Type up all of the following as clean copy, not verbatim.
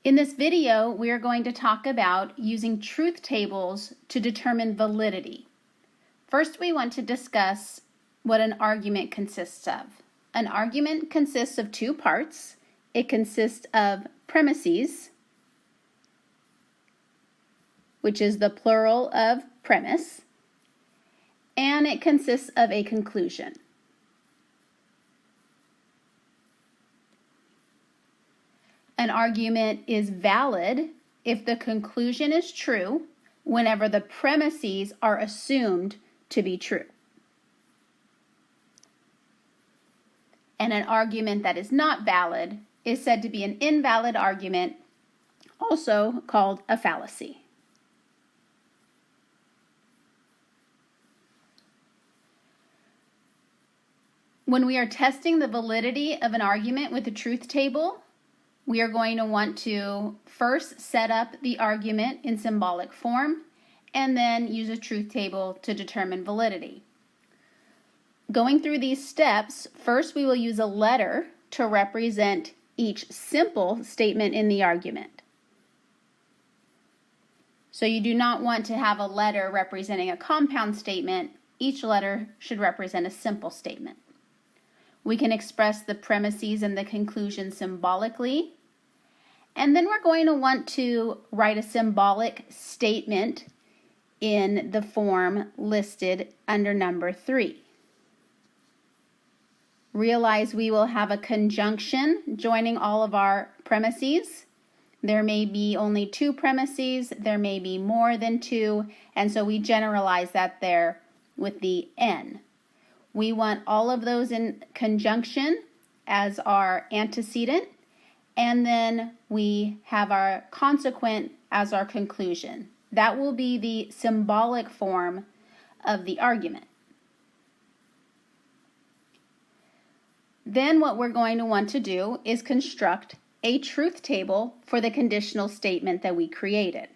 In this video, we are going to talk about using truth tables to determine validity. First, we want to discuss what an argument consists of. An argument consists of two parts. It consists of premises, which is the plural of premise, and it consists of a conclusion. An argument is valid if the conclusion is true whenever the premises are assumed to be true. And an argument that is not valid is said to be an invalid argument, also called a fallacy. When we are testing the validity of an argument with a truth table, we are going to want to first set up the argument in symbolic form and then use a truth table to determine validity. Going through these steps, first we will use a letter to represent each simple statement in the argument. So you do not want to have a letter representing a compound statement. Each letter should represent a simple statement. We can express the premises and the conclusion symbolically. And then we're going to want to write a symbolic statement in the form listed under number 3. Realize we will have a conjunction joining all of our premises. There may be only 2 premises, there may be more than 2, and so we generalize that there with the N. We want all of those in conjunction as our antecedent, and then we have our consequent as our conclusion. That will be the symbolic form of the argument. Then what we're going to want to do is construct a truth table for the conditional statement that we created.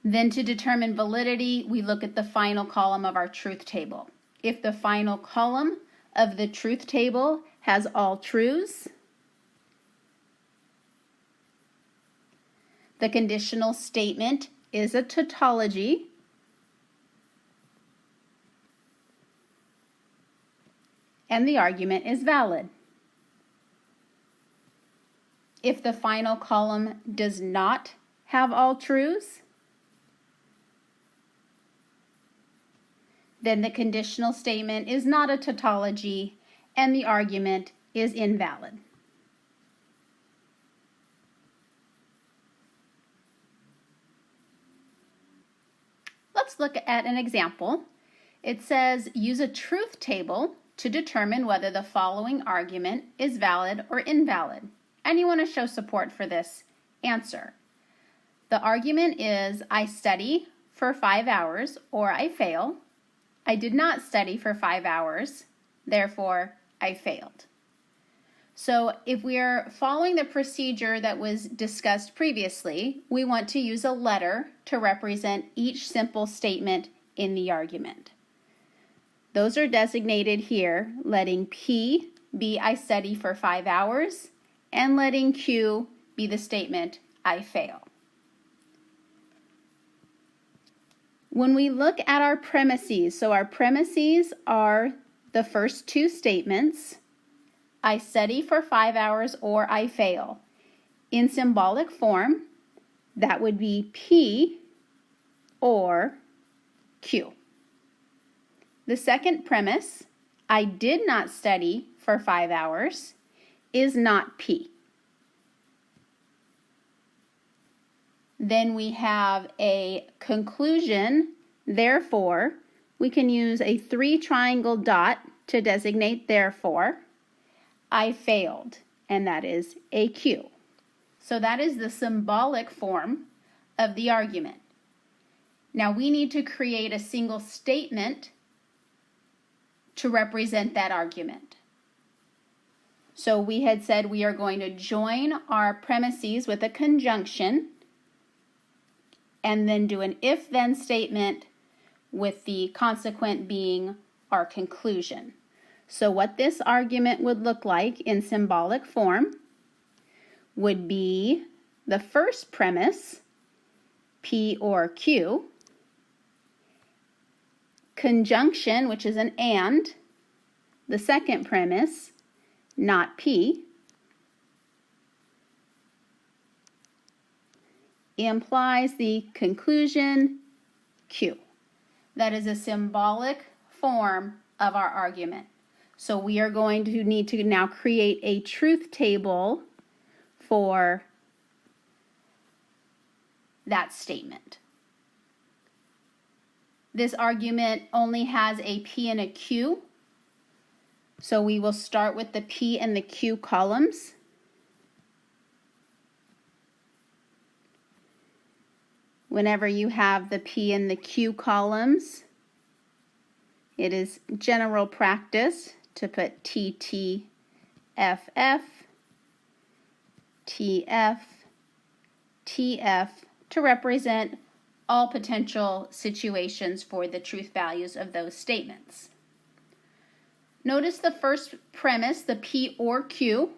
Then to determine validity, we look at the final column of our truth table. If the final column of the truth table has all truths, the conditional statement is a tautology, and the argument is valid. If the final column does not have all truths, then the conditional statement is not a tautology and the argument is invalid. Let's look at an example. It says, use a truth table to determine whether the following argument is valid or invalid. And you want to show support for this answer. The argument is, I study for 5 hours or I fail. I did not study for 5 hours, therefore I failed. So if we are following the procedure that was discussed previously, we want to use a letter to represent each simple statement in the argument. Those are designated here, letting P be I study for 5 hours, and letting Q be the statement I fail. When we look at our premises, so our premises are the first 2 statements, I study for 5 hours or I fail. In symbolic form, that would be P or Q. The second premise, I did not study for 5 hours, is not P. Then we have a conclusion, therefore, we can use a 3 triangle dot to designate therefore. I failed, and that is a Q. So that is the symbolic form of the argument. Now we need to create a single statement to represent that argument. So we had said we are going to join our premises with a conjunction and then do an if-then statement with the consequent being our conclusion. So what this argument would look like in symbolic form would be the first premise, P or Q, conjunction, which is an and, the second premise, not P, implies the conclusion Q. That is a symbolic form of our argument. So we are going to need to now create a truth table for that statement. This argument only has a P and a Q. So we will start with the P and the Q columns. Whenever you have the P and the Q columns, it is general practice to put TT, FF, TF, TF to represent all potential situations for the truth values of those statements. Notice the first premise, the P or Q.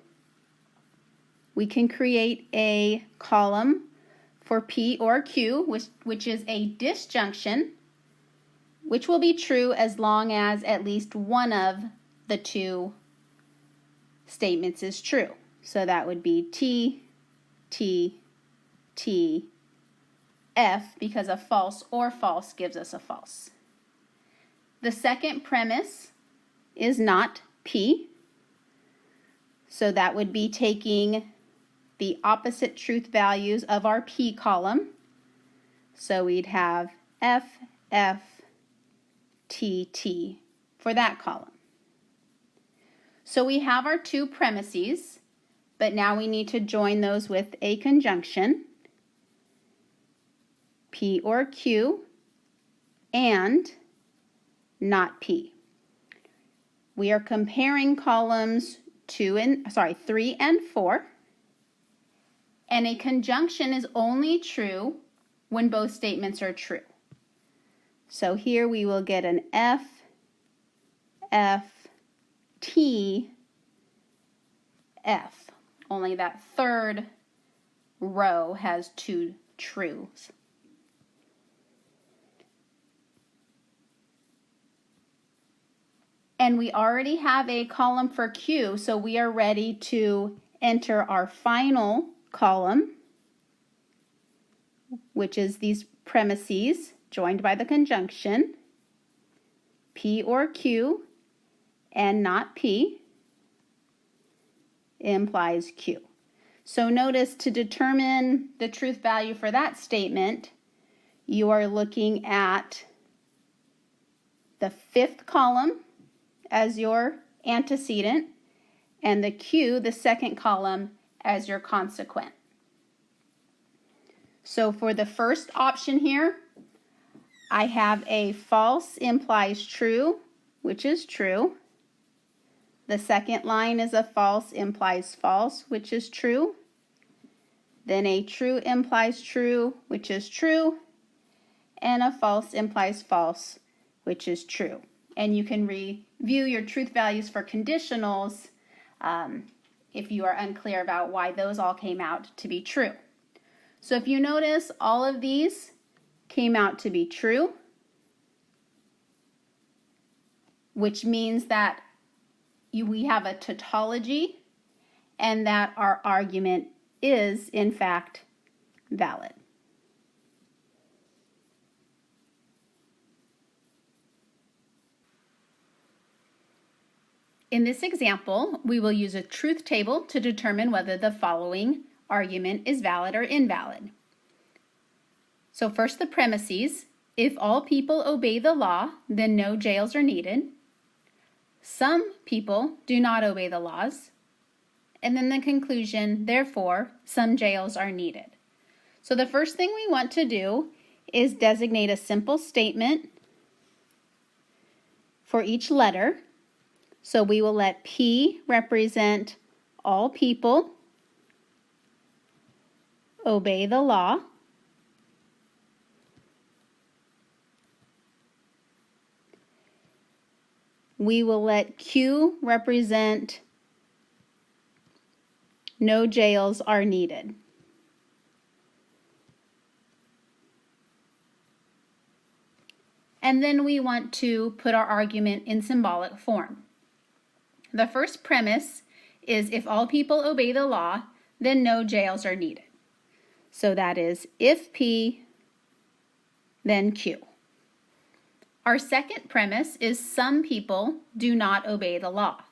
We can create a column for P or Q, which is a disjunction, which will be true as long as at least one of the two statements is true. So that would be T, T, T, F, because a false or false gives us a false. The second premise is not P, so that would be taking the opposite truth values of our P column. So we'd have F, F, T, T for that column. So we have our two premises, but now we need to join those with a conjunction, P or Q, and not P. We are comparing columns 3 and 4, and a conjunction is only true when both statements are true. So here we will get an F, F, T, F. Only that third row has two truths. And we already have a column for Q, so we are ready to enter our final column, which is these premises joined by the conjunction, P or Q, and not P, implies Q. So notice, to determine the truth value for that statement, you are looking at the fifth column as your antecedent, and the Q, the second column, as your consequent. So for the first option here, I have a false implies true, which is true. The second line is a false implies false, which is true. Then a true implies true, which is true. And a false implies false, which is true. And you can review your truth values for conditionals if you are unclear about why those all came out to be true. So if you notice, all of these came out to be true, which means that we have a tautology and that our argument is, in fact, valid. In this example, we will use a truth table to determine whether the following argument is valid or invalid. So first, the premises. If all people obey the law, then no jails are needed. Some people do not obey the laws. And then the conclusion, therefore, some jails are needed. So the first thing we want to do is designate a simple statement for each letter. So we will let P represent all people obey the law. we will let Q represent no jails are needed. And then we want to put our argument in symbolic form. The first premise is if all people obey the law, then no jails are needed. So that is if P, then Q. Our second premise is some people do not obey the law.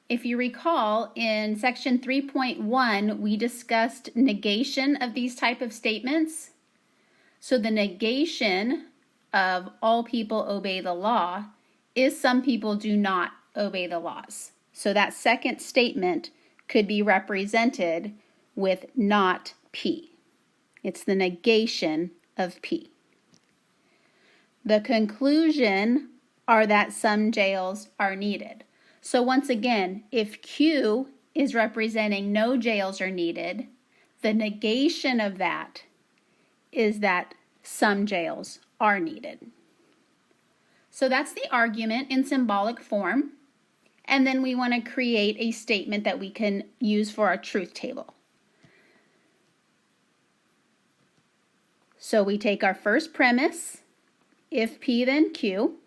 If you recall, in section 3.1, we discussed negation of these type of statements. So the negation of all people obey the law is some people do not obey the laws. So that second statement could be represented with not P. It's the negation of P. The conclusion are that some jails are needed. So once again, if Q is representing no jails are needed, the negation of that is that some jails are needed. So that's the argument in symbolic form. And then we want to create a statement that we can use for our truth table. So we take our first premise, if P then Q.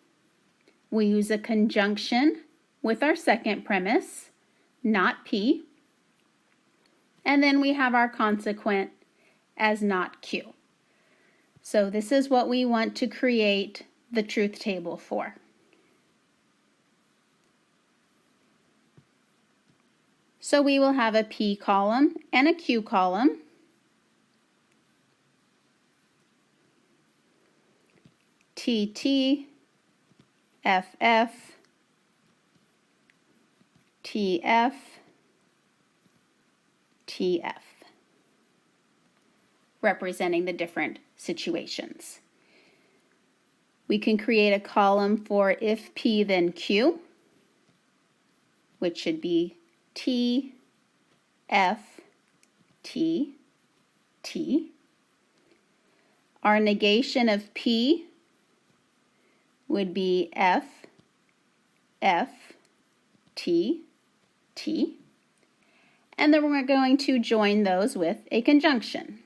We use a conjunction with our second premise, not P. And then we have our consequent as not Q. So this is what we want to create the truth table for. So we will have a P column and a Q column. TT, FF, TF, TF, representing the different situations. We can create a column for if P then Q, which should be T, F, T, T. Our negation of P would be F, F, T, T. And then we're going to join those with a conjunction.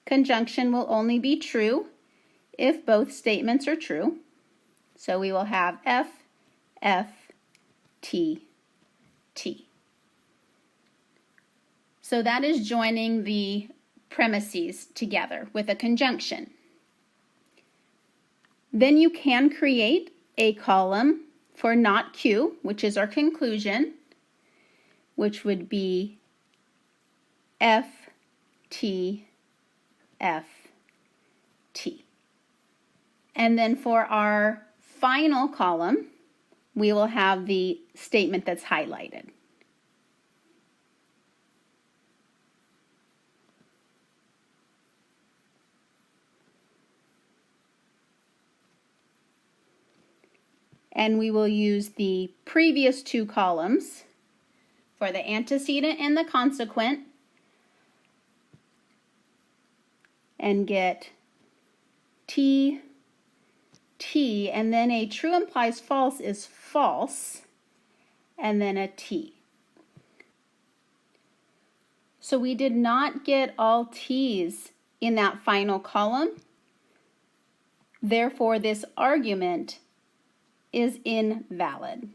Conjunction will only be true if both statements are true. So we will have F, F, T, T. So that is joining the premises together with a conjunction. Then you can create a column for not Q, which is our conclusion, which would be F, T, F, T. And then for our final column, we will have the statement that's highlighted. And we will use the previous two columns for the antecedent and the consequent and get T, T, and then a true implies false is false, and then a T. So we did not get all T's in that final column. Therefore, this argument is invalid.